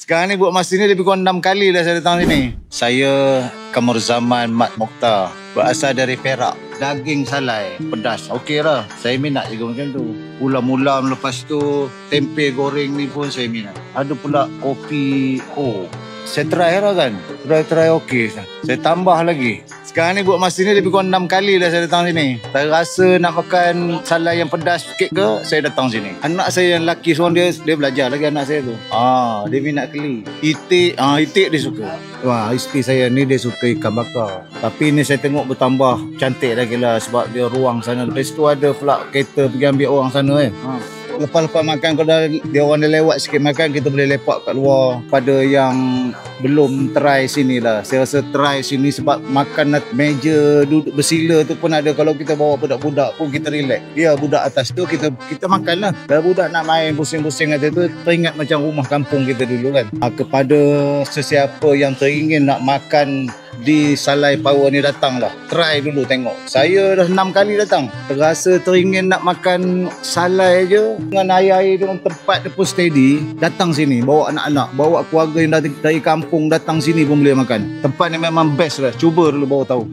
Sekarang ni buat masa ni lebih kurang 6 kali dah saya datang sini. Saya Kamurzaman Mat Mokhtar, berasal dari Perak. Daging salai pedas, okey lah. Saya minat juga macam tu. Ulam-ulam, lepas tu tempe goreng ni pun saya minat. Ada pula kopi. Oh, saya try lah kan. Try okey. Saya tambah lagi. Sekarang ni buat masa ni lebih kurang 6 kali dah saya datang sini. Saya rasa nak makan salai yang pedas sikit ke, saya datang sini. Anak saya yang lelaki seorang dia belajar lagi anak saya tu. Dia minat keli. Itik dia suka. Wah, isteri saya ni dia suka ikan bakar. Tapi ni saya tengok bertambah cantik lagi lah sebab dia ruang sana. Lepas tu ada pula kereta pergi ambil orang sana Lepas-lepas makan, kalau dia orang dah lewat sikit makan, kita boleh lepak kat luar. Pada yang belum try sini lah, saya rasa try sini sebab makan meja duduk bersila tu pun ada. Kalau kita bawa budak-budak pun kita relax. Ya, budak atas tu kita makan lah. Kalau budak nak main pusing-pusing atas tu, teringat macam rumah kampung kita dulu kan. Kepada sesiapa yang teringin nak makan di Salai Power ni, datanglah. Try dulu tengok. Saya dah 6 kali datang. Terasa teringin nak makan salai je. Dengan air-air dengan tempat dia pun steady. Datang sini. Bawa anak-anak. Bawa keluarga yang dari kampung datang sini pun boleh makan. Tempat ni memang best lah. Cuba dulu baru tahu.